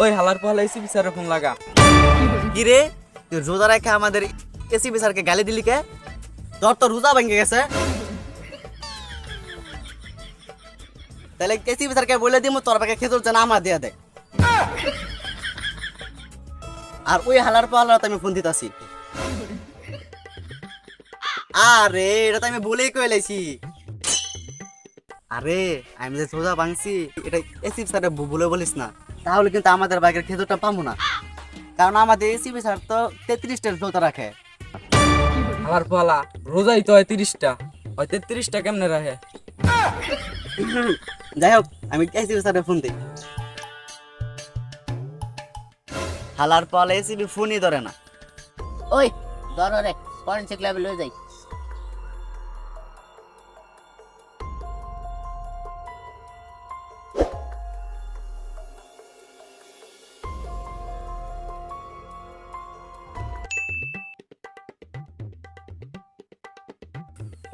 ওই হালার পালা এসি বিচারে ফোন লাগা। কি রে, তুই রোজা রেখে আমাদের এসিপি স্যারকে গালি দিলি কে? তোর তো রোজা ভেঙে গেছে। তাহলে এসিপি স্যারকে বলে দিব তোর পাকে খেতে হচ্ছে না, আমার দিয়ে দেয়। আর ওই হালার পালা আমি ফোন দিতাছি। আরে এটা তো আমি বলেই কইলাইছি। আরে আমি যে রোজা ভাঙছি এটা এসিপি স্যার বলে বলিস না, তাহলে কিন্তু আমাদের বাইকের খেজুরটা পাবো না। কারণ আমাদের এসিপি স্যার তো 33টা রোজা রাখে। হালার পালা রোজাই তো হয় 30টা, হয় 33টা কেমনে রাখে? যাই হোক, আমি এসিপি স্যারের ফোন দিই। হালার পালা এসিপি ফোনই ধরে না। ওই ধরো রে, ফরেনসিক ল্যাবে লয়ে যাই।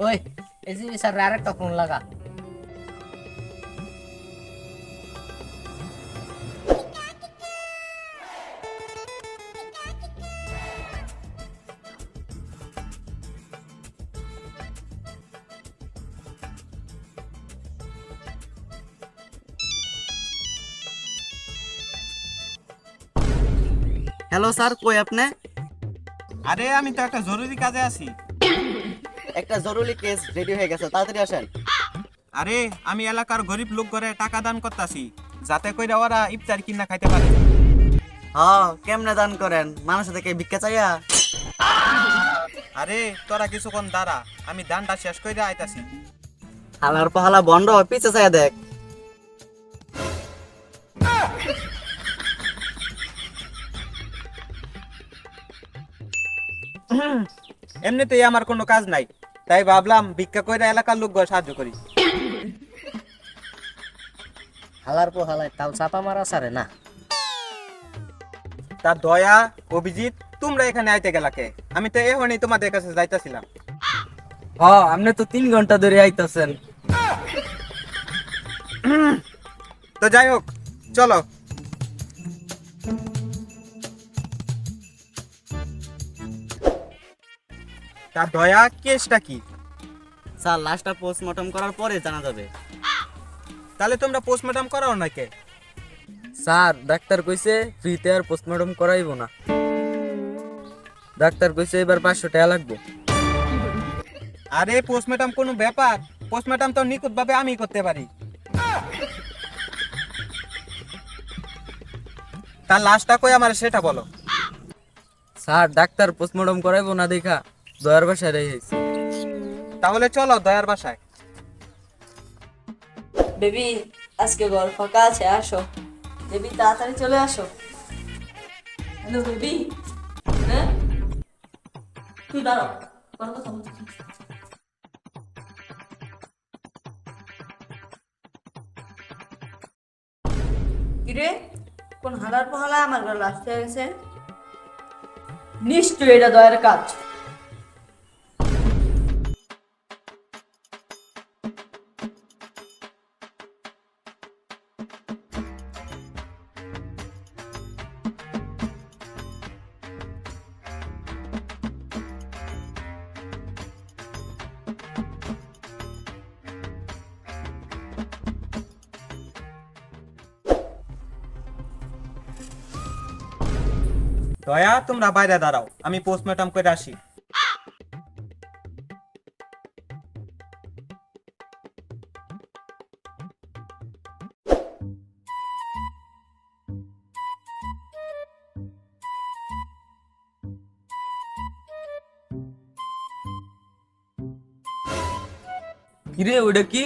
ওই এসিবি স্যার আরেকটা ফোন লাগা। হ্যালো স্যার, কই আপনি? আরে আমি তো একটা জরুরি কাজে আছি। একটা জরুরি কেস রেডি হয়ে গেছে, তাড়াতাড়ি আসেন। আরে আমি এলাকার গরিব লোক ঘরে টাকা দান করতাছি, যাতে কইরা ওরা ইফতার কিনা খাইতে পারে। হ্যাঁ, কেমনে দান করেন? মানুষ থেকে ভিক্ষা চাইয়া? আরে তোরা কিছুক্ষণ দাঁড়া, আমি দানটা শেষ কইরা আইতাছি। হালার পাহালা বন্ধ, পিছে চাইয়া দেখ। এমনিতেই আমার কোনো কাজ নাই, তাই ভাবলাম ভিক্ষা কইরা এলাকার লোক ঘরে সাহায্য করি। হালার পো হালায় তাও চাপা মারা সারে না। তা দয়া, অভিজিৎ, তোমরা এখানে আইতে গেলাকে? আমি তো এখনই তোমাদের কাছে যাইতাছিলাম। হ্যাঁ, আপনি তো 3 ঘন্টা ধরে আইতাছেন। তো যাই হোক, চলো। তা দয়া, কেসটা কি? স্যার, লাশটা পোস্টমর্টম করার পরে জানা যাবে। তাহলে তোমরা পোস্টমর্টম করাও নাকি? স্যার ডাক্তার কইছে ফ্রিতে আর পোস্টমর্টম করাইবো না। ডাক্তার কইছে এবার 500 টাকা লাগবে। আরে পোস্টমর্টম কোনো ব্যাপার? পোস্টমর্টম তো নিখুঁত ভাবে আমি করতে পারি। তার লাশটা কই আমার সেটা বলো। স্যার ডাক্তার পোস্টমর্টম করাইবো না দেখা দয়ার বাসায় রেখেছি। তাহলে চলো দয়ার বাসায়। বেবি আজকে ঘর ফাঁকা আছে, আসো। বেবি তাড়াতাড়ি চলে আসো। Hello baby. হ্যাঁ তুই দাঁড়াও, কোনো কথা বলছি। কিরে, কোন হালার পাহালা আমার ঘরে আসতে গেছে? নিশ্চয়ই এটা দয়ের কাজ। দয়া, তোমরা বাইরে দাঁড়াও, আমি পোস্টমর্টম করে আসি। কিরে ওটা কি?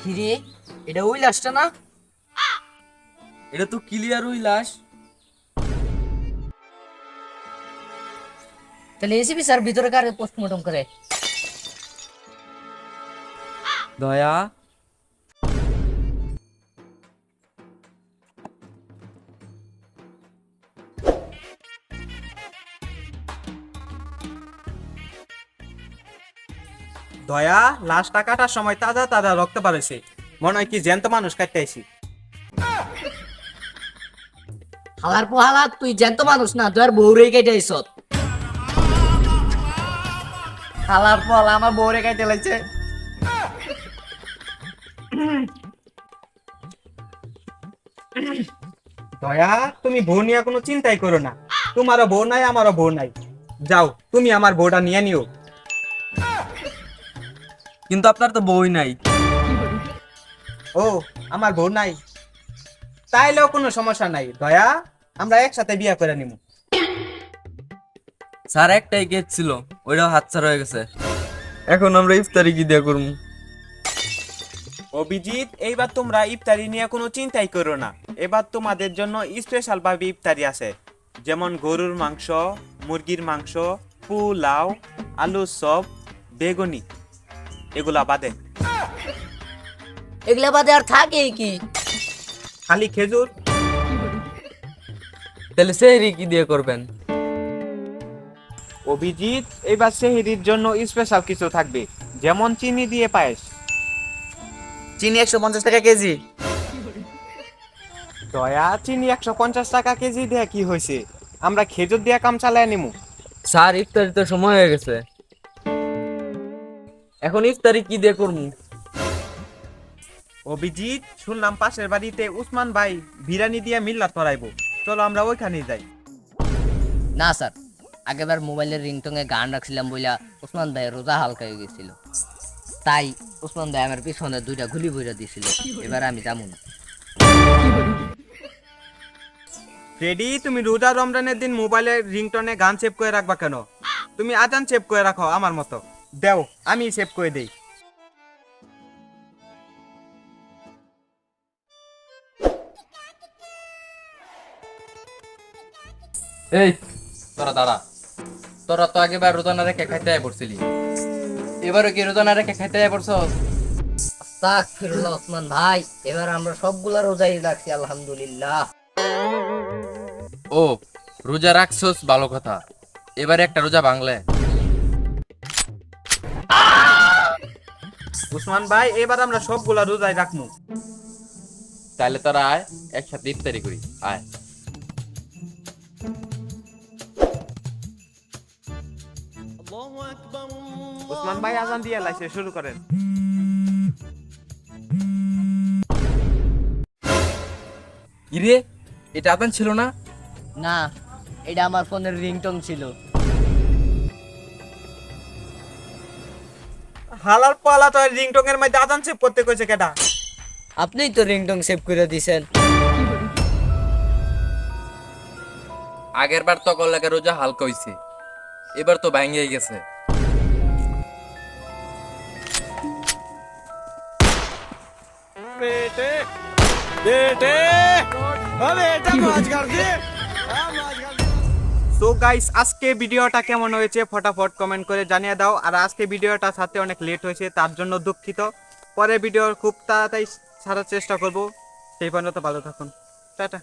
হিরে, এটা ওই লাশটা না? এটা তো ক্লিয়ার ওই লাশ। তাহলে এসিবি স্যার ভিতরে কারে পোস্টমর্টম করে? দয়া, দয়া লাশটা কাটার সময় তাজা তাজা রক্ত পারেছে, মনে হয় কি জ্যান্ত মানুষ কাটতে আইছি। হালার পোহালা তুই জ্যান্ত মানুষ না, তুই আর বউরে কেটে আইছ। হালার ফল আমার বউরে কাইতে লাগছে। দয়া তুমি বউ নিয়ে কোনো চিন্তাই করো না, তোমারও বউ নাই আমারও বউ নাই, যাও তুমি আমার বউটা নিয়ে নিও। কিন্তু আপনার তো বউই নাই। ও আমার বউ নাই, তাইলেও কোনো সমস্যা নাই দয়া, আমরা একসাথে বিয়ে করে নিব। স্যার একটাই কেস ছিল, ওইটাও হাতছাড়া হয়ে গেছে। এখন আমরা ইফতারি কি দিয়ে করবো? অভিজিৎ, এইবার তোমরা ইফতারি নিয়ে কোনো চিন্তাই করো না, এবার তোমাদের জন্য স্পেশাল ভাবে ইফতারি আছে, যেমন গরুর মাংস, মুরগির মাংস, পোলাও, আলুর চপ, বেগুনি, এগুলা বাদে। এগুলা বাদে আর থাকে কি? খালি খেজুর। তাহলে সেহরি কি দিয়ে করবেন? অভিজিৎ, এবার সেহরির জন্য স্পেশাল কিছু থাকবে, যেমন চিনি দিয়ে পায়েস। চিনি 150 টাকা কেজি। দয়া, চিনি 150 টাকা কেজি দিয়ে কি হয়েছে, আমরা খেজুর দিয়ে কাম চালায় নিমু। স্যার ইফতারি তো সময় হয়ে গেছে, এখন ইফতারি কি দিয়ে করবো? অভিজিৎ, শুনলাম পাশের বাড়িতে উসমান ভাই বিরিয়ানি দিয়ে মিল্লাত করাইবো, চলো আমরা ওইখানে যাই। না স্যার, আগেবার মোবাইলের রিংটংয়ে গান রাখছিলাম বইলা ওসমান ভাই রোজা হালকা হয়ে গেছিল, তাই ওসমান ভাই আমার পিছনে 2টা গুলি বইরা দিছিল। এবার আমি যাবো না। ফ্রেডি, তুমি রোজা রমজানের দিন মোবাইলের রিংটনে গান সেভ করে রাখবা কেন? তুমি আজান সেভ করে রাখো আমার মতো, দেও আমি সেভ করে দেই। এই তোরা দাঁড়া, তোরা তো আগেবার রোজানা রেখে খাইতে পড়ছিলি, এবারও কি রোজানা রেখে খাইতে পড়ছ? আস্তাগফিরুল্লাহ ওসমান ভাই, এবার আমরা সবগুলা রোজাই রাখছি আলহামদুলিল্লাহ। ও রোজা রাখছস, ভালো কথা, এবারে একটা রোজা ভাঙলে। উসমান ভাই, এবার আমরা সবগুলা রোজাই রাখমু। তাহলে তোরা আয়, একসাথে ইফতারি করি, আয়। উসমান ভাই আজান দিয়ে লাইছে, শুরু করেন। ইরে, এটা আদান ছিল না? না, এটা আমার ফোনের রিংটং ছিল। হালার পালা তো রিংটং এর মধ্যে আজান সেভ করতে কইছে কেডা? আপনিই তো রিংটং সেভ করে দিয়েছেন। আগের বার তো কল্লাকে রোজা হালকা হইছে, এবার তো ভাঙিয়ে গেছে। সো গাইস, আজকে ভিডিওটা কেমন হয়েছে ফটাফট কমেন্ট করে জানিয়ে দাও। আর আজকে ভিডিওটা ছাড়তে অনেক লেট হয়েছে, তার জন্য দুঃখিত। পরে ভিডিও খুব তাড়াতাড়ি ছাড়ার চেষ্টা করব, সেই পর্যন্ত ভালো থাকুন, টাটা।